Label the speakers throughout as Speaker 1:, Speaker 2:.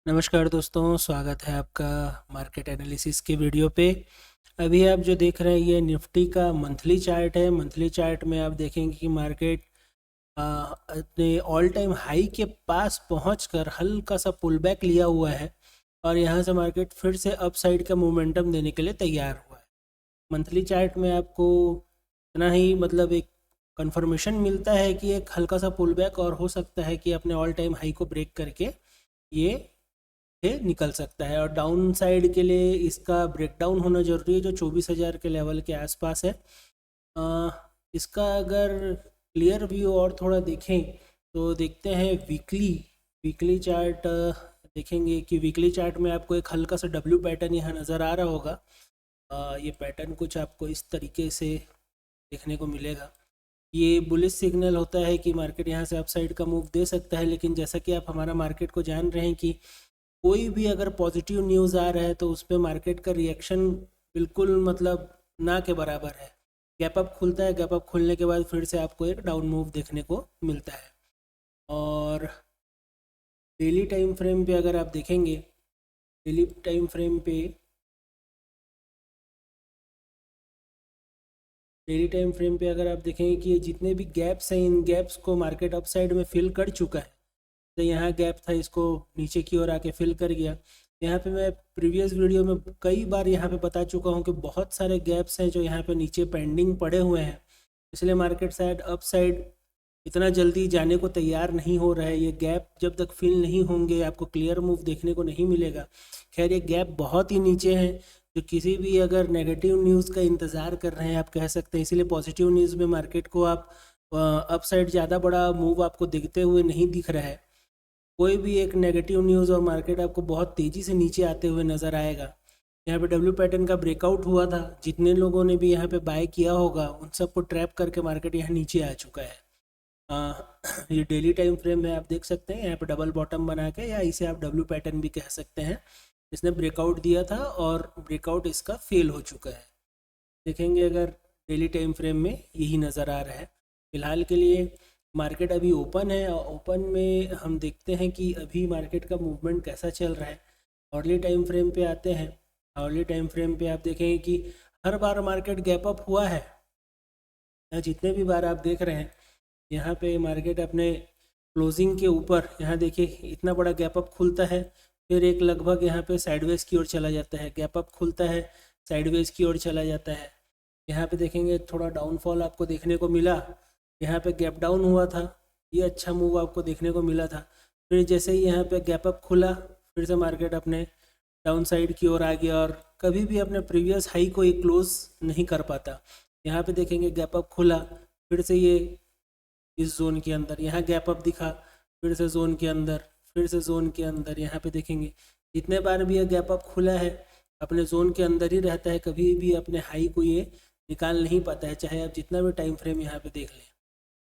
Speaker 1: नमस्कार दोस्तों, स्वागत है आपका मार्केट एनालिसिस के वीडियो पे। अभी आप जो देख रहे हैं ये निफ्टी का मंथली चार्ट है। मंथली चार्ट में आप देखेंगे कि मार्केट अपने ऑल टाइम हाई के पास पहुंचकर हल्का सा पुल बैक लिया हुआ है और यहां से मार्केट फिर से अपसाइड का मोमेंटम देने के लिए तैयार हुआ है। मंथली चार्ट में आपको इतना ही एक कंफर्मेशन मिलता है कि एक हल्का सा पुल बैक और हो सकता है कि अपने ऑल टाइम हाई को ब्रेक करके ये निकल सकता है। और डाउन साइड के लिए इसका ब्रेकडाउन होना जरूरी है जो 24,000 के लेवल के आसपास है। अ, इसका अगर क्लियर व्यू और थोड़ा देखें तो देखते हैं वीकली चार्ट। देखेंगे कि वीकली चार्ट में आपको एक हल्का सा डब्ल्यू पैटर्न यहाँ नज़र आ रहा होगा। ये पैटर्न कुछ आपको इस तरीके से देखने को मिलेगा। ये बुलिश सिग्नल होता है कि मार्केट यहाँ से अपसाइड का मूव दे सकता है, लेकिन जैसा कि आप हमारा मार्केट को जान रहे हैं कि कोई भी अगर पॉजिटिव न्यूज़ आ रहा है तो उस पर मार्केट का रिएक्शन बिल्कुल ना के बराबर है। गैप अप खुलता है, गैप अप खुलने के बाद फिर से आपको एक डाउन मूव देखने को मिलता है। और डेली टाइम फ्रेम पे अगर आप देखेंगे, डेली टाइम फ्रेम पे अगर आप देखेंगे कि ये जितने भी गैप्स हैं इन गैप्स को मार्केट अपसाइड में फिल कर चुका है। तो यहाँ गैप था, इसको नीचे की ओर आके फिल कर गया। यहाँ पे मैं प्रीवियस वीडियो में कई बार यहाँ पे बता चुका हूँ कि बहुत सारे गैप्स हैं जो यहाँ पे नीचे पेंडिंग पड़े हुए हैं, इसलिए मार्केट साइड अप साइड इतना जल्दी जाने को तैयार नहीं हो रहा है। ये गैप जब तक फिल नहीं होंगे आपको क्लियर मूव देखने को नहीं मिलेगा। खैर ये गैप बहुत ही नीचे है, जो किसी भी अगर नेगेटिव न्यूज़ का इंतज़ार कर रहे हैं आप कह सकते हैं, इसीलिए पॉजिटिव न्यूज़ में मार्केट को आप अप साइड ज़्यादा बड़ा मूव आपको दिखते हुए नहीं दिख रहा है। कोई भी एक नेगेटिव न्यूज़ और मार्केट आपको बहुत तेज़ी से नीचे आते हुए नज़र आएगा। यहाँ पे डब्ल्यू पैटर्न का ब्रेकआउट हुआ था, जितने लोगों ने भी यहाँ पे बाय किया होगा उन सबको ट्रैप करके मार्केट यहाँ नीचे आ चुका है। ये डेली टाइम फ्रेम में आप देख सकते हैं, यहाँ पे डबल बॉटम बना के, या इसे आप डब्ल्यू पैटर्न भी कह सकते हैं, इसने ब्रेकआउट दिया था और ब्रेकआउट इसका फेल हो चुका है। देखेंगे अगर डेली टाइम फ्रेम में यही नज़र आ रहा है। फिलहाल के लिए मार्केट अभी ओपन है और ओपन में हम देखते हैं कि अभी मार्केट का मूवमेंट कैसा चल रहा है। अर्ली टाइम फ्रेम पे आते हैं। अर्ली टाइम फ्रेम पे आप देखेंगे कि हर बार मार्केट गैप अप हुआ है। जितने भी बार आप देख रहे हैं यहाँ पे मार्केट अपने क्लोजिंग के ऊपर, यहाँ देखिए इतना बड़ा गैप अप खुलता है, फिर एक लगभग यहाँ पे साइडवेज की ओर चला जाता है, गैप अप खुलता है, साइडवेज की ओर चला जाता है। यहाँ पे देखेंगे थोड़ा डाउनफॉल आपको देखने को मिला, यहाँ पे गैप डाउन हुआ था, ये अच्छा मूव आपको देखने को मिला था। फिर जैसे ही यहाँ पे गैप अप खुला फिर से मार्केट अपने डाउन साइड की ओर आ गया और कभी भी अपने प्रीवियस हाई को ये क्लोज नहीं कर पाता। यहाँ पे देखेंगे गैप अप खुला, फिर से ये इस जोन के अंदर, यहाँ गैप अप दिखा, फिर से जोन के अंदर, फिर से जोन के अंदर। यहाँ पे देखेंगे जितने बार भी ये गैप अप खुला है अपने जोन के अंदर ही रहता है, कभी भी अपने हाई को ये निकाल नहीं पाता है, चाहे आप जितना भी टाइम फ्रेम यहाँ पे देख लें।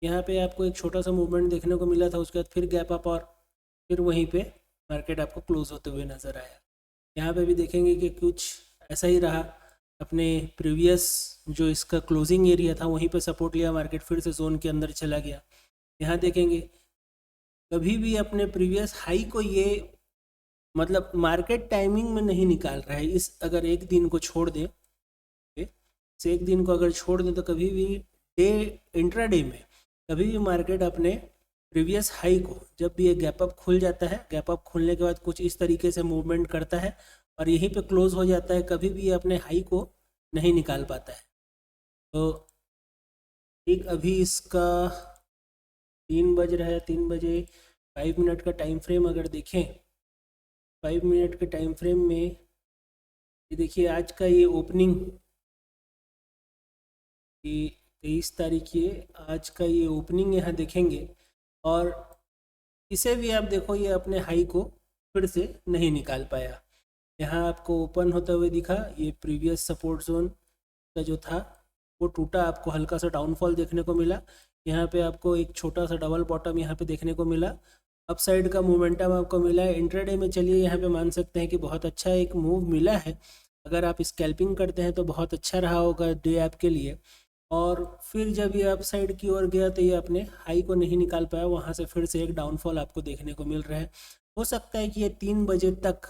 Speaker 1: यहाँ पे आपको एक छोटा सा मूवमेंट देखने को मिला था, उसके बाद फिर गैप अप और फिर वहीं पे मार्केट आपको क्लोज होते हुए नज़र आया। यहाँ पे भी देखेंगे कि कुछ ऐसा ही रहा, अपने प्रीवियस जो इसका क्लोजिंग एरिया था वहीं पे सपोर्ट लिया, मार्केट फिर से जोन के अंदर चला गया। यहाँ देखेंगे कभी भी अपने प्रीवियस हाई को ये मार्केट टाइमिंग में नहीं निकाल रहा है। इस अगर एक दिन को छोड़ दें, इस एक दिन को अगर छोड़ दें तो कभी भी डे इंट्राडे में कभी भी मार्केट अपने प्रीवियस हाई को, जब भी ये गैप अप खुल जाता है, गैप अप खुलने के बाद कुछ इस तरीके से मूवमेंट करता है और यहीं पे क्लोज हो जाता है, कभी भी ये अपने हाई को नहीं निकाल पाता है। तो ठीक अभी इसका 3 बज रहा है, 3 बजे 5 मिनट का टाइम फ्रेम अगर देखें, 5 मिनट के टाइम फ्रेम में ये देखिए आज का ये ओपनिंग, ये 23 तारीख ये आज का ये ओपनिंग यहाँ देखेंगे और इसे भी आप देखो ये अपने हाई को फिर से नहीं निकाल पाया। यहाँ आपको ओपन होते हुए दिखा, ये प्रीवियस सपोर्ट जोन का जो था वो टूटा, आपको हल्का सा डाउनफॉल देखने को मिला। यहाँ पे आपको एक छोटा सा डबल बॉटम यहाँ पे देखने को मिला, अपसाइड का मोमेंटम आपको मिला है। इंट्राडे में चलिए यहाँ पे मान सकते हैं कि बहुत अच्छा एक मूव मिला है, अगर आप स्कैल्पिंग करते हैं तो बहुत अच्छा रहा होगा डे आपके लिए। और फिर जब ये अप साइड की ओर गया तो ये अपने हाई को नहीं निकाल पाया, वहाँ से फिर से एक डाउनफॉल आपको देखने को मिल रहा है। हो सकता है कि ये 3 बजे तक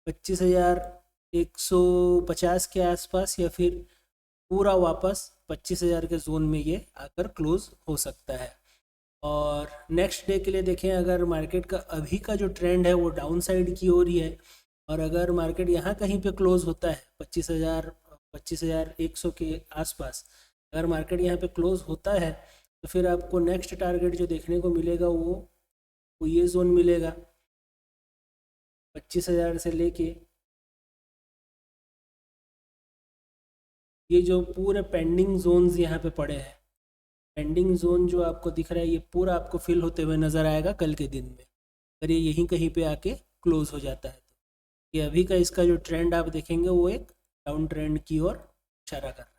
Speaker 1: 25,150 के आसपास या फिर पूरा वापस 25,000 के जोन में ये आकर क्लोज हो सकता है। और नेक्स्ट डे के लिए देखें, अगर मार्केट का अभी का जो ट्रेंड है वो डाउन साइड की ओर ही है, और अगर मार्केट यहाँ कहीं पे क्लोज होता है 25,100 के आसपास, अगर मार्केट यहाँ पे क्लोज होता है तो फिर आपको नेक्स्ट टारगेट जो देखने को मिलेगा वो ये जोन मिलेगा 25,000 से लेके ये जो पूरे पेंडिंग जोन्स यहाँ पे पड़े हैं, पेंडिंग जोन जो आपको दिख रहा है ये पूरा आपको फिल होते हुए नज़र आएगा कल के दिन में, अगर ये यहीं कहीं पे आके क्लोज हो जाता है तो ये अभी का इसका जो ट्रेंड आप देखेंगे वो एक डाउन ट्रेंड की ओर इशारा कर रहा है।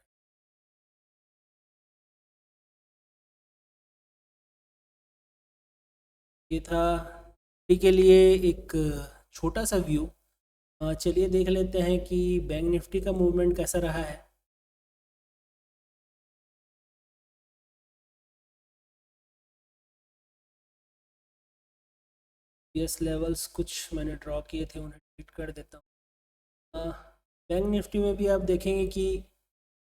Speaker 1: ये था अभी के लिए एक छोटा सा व्यू। चलिए देख लेते हैं कि बैंक निफ्टी का मूवमेंट कैसा रहा है। यस लेवल्स कुछ मैंने ड्रॉ किए थे, उन्हें डिलीट कर देता हूँ। बैंक निफ्टी में भी आप देखेंगे कि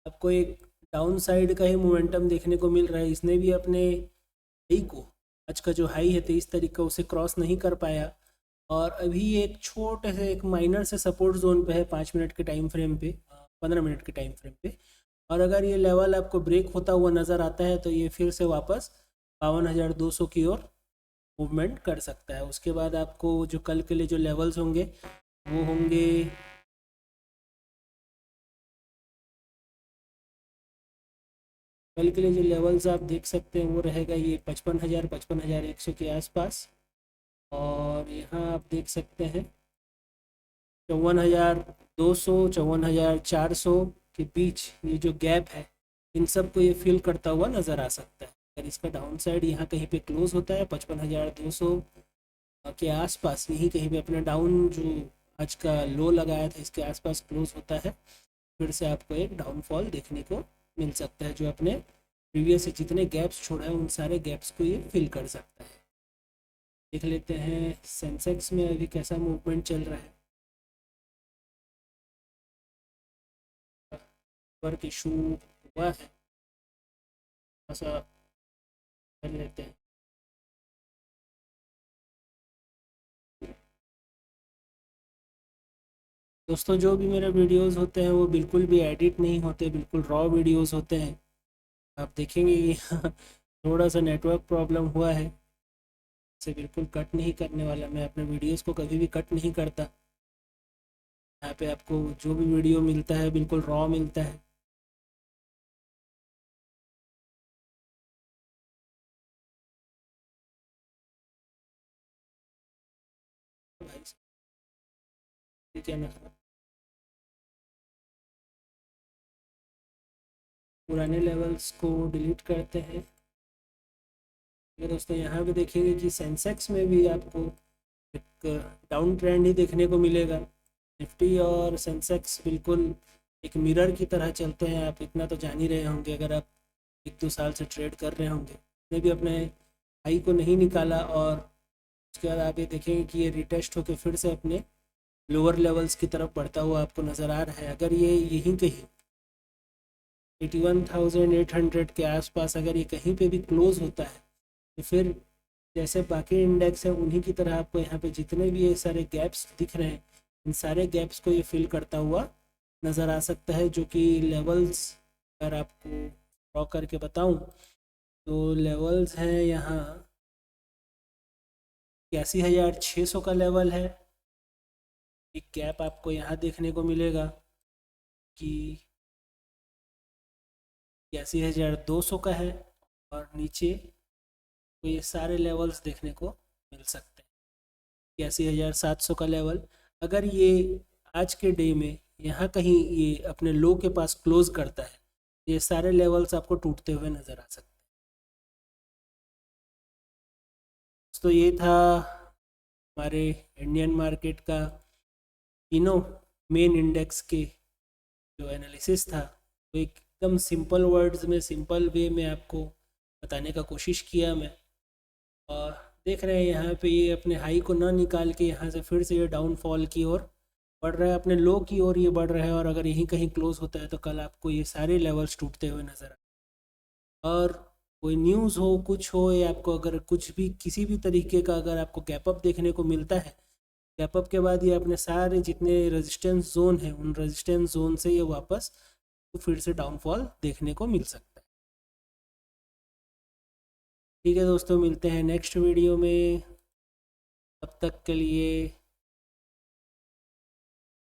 Speaker 1: आपको एक डाउन साइड का ही मोमेंटम देखने को मिल रहा है। इसने भी अपने हाई को, आज का जो हाई है 23 तारीख का, उसे क्रॉस नहीं कर पाया और अभी एक छोटे से एक माइनर से सपोर्ट जोन पे है 5 मिनट के टाइम फ्रेम पे, 15 मिनट के टाइम फ्रेम पे। और अगर ये लेवल आपको ब्रेक होता हुआ नज़र आता है तो ये फिर से वापस 52,200 की ओर मूवमेंट कर सकता है। उसके बाद आपको जो कल के लिए जो लेवल्स होंगे वो होंगे कल के लिए जो लेवल्स आप देख सकते हैं वो रहेगा ये 55,100 के आसपास। और यहाँ आप देख सकते हैं 54,200 54,400 के बीच ये जो गैप है, इन सब को ये फिल करता हुआ नज़र आ सकता है। अगर इसका डाउन साइड यहाँ कहीं पे क्लोज होता है 55,200 के आसपास, यहीं कहीं पे अपना डाउन जो आज का लो लगाया था इसके आसपास क्लोज होता है, फिर से आपको एक डाउनफॉल देखने को मिल सकता है जो अपने प्रीवियस से जितने गैप्स छोड़ा है उन सारे गैप्स को ये फिल कर सकता है। देख लेते हैं सेंसेक्स में अभी कैसा मूवमेंट चल रहा है। वर्क इशू हुआ है, ऐसा कर लेते हैं। दोस्तों जो भी मेरे वीडियोस होते हैं वो बिल्कुल भी एडिट नहीं होते, बिल्कुल रॉ वीडियोस होते हैं। आप देखेंगे कि थोड़ा सा नेटवर्क प्रॉब्लम हुआ है, इसे बिल्कुल कट नहीं करने वाला। मैं अपने वीडियोस को कभी भी कट नहीं करता। यहाँ पे आपको जो भी वीडियो मिलता है बिल्कुल रॉ मिलता है। भाई ठीक है ना, पुराने लेवल्स को डिलीट करते हैं। ये दोस्तों यहाँ भी देखेंगे कि सेंसेक्स में भी आपको एक डाउन ट्रेंड ही देखने को मिलेगा। निफ्टी और सेंसेक्स बिल्कुल एक मिरर की तरह चलते हैं, आप इतना तो जान ही रहे होंगे अगर आप 1-2 साल से ट्रेड कर रहे होंगे। ने भी अपने हाई को नहीं निकाला और उसके बाद आप ये देखेंगे कि ये रिटेस्ट होकर फिर से अपने लोअर लेवल्स की तरफ बढ़ता हुआ आपको नज़र आ रहा है। अगर ये यहीं कहीं 81,800 के आसपास अगर ये कहीं पे भी क्लोज होता है तो फिर जैसे बाकी इंडेक्स है उन्हीं की तरह आपको यहाँ पे जितने भी ये सारे गैप्स दिख रहे हैं इन सारे गैप्स को ये फिल करता हुआ नज़र आ सकता है। जो कि लेवल्स अगर आपको ड्रॉ करके बताऊं तो लेवल्स हैं यहाँ 81,600 का लेवल है। एक गैप आपको यहाँ देखने को मिलेगा कि 81,200 का है और नीचे तो ये सारे लेवल्स देखने को मिल सकते हैं। 81,700 का लेवल अगर ये आज के डे में यहाँ कहीं ये अपने लो के पास क्लोज करता है, ये सारे लेवल्स आपको टूटते हुए नज़र आ सकते हैं। तो ये था हमारे इंडियन मार्केट का तीनों मेन इंडेक्स के जो एनालिसिस था, वो एकदम सिंपल वर्ड्स में सिंपल वे में आपको बताने का कोशिश किया मैं। और देख रहे हैं यहाँ पे ये अपने हाई को ना निकाल के यहाँ से फिर से ये डाउनफॉल की ओर बढ़ रहा है, अपने लो की ओर ये बढ़ रहा है, और अगर यहीं कहीं क्लोज होता है तो कल आपको ये सारे लेवल्स टूटते हुए नजर आए। और कोई न्यूज़ हो, कुछ हो, या आपको अगर कुछ भी किसी भी तरीके का अगर आपको गैप अप देखने को मिलता है, गैप अप के बाद ये अपने सारे जितने रेजिस्टेंस जोन हैं उन रेजिस्टेंस जोन से ये वापस तो फिर से डाउनफॉल देखने को मिल सकता है। ठीक है दोस्तों, मिलते हैं नेक्स्ट वीडियो में, तब तक के लिए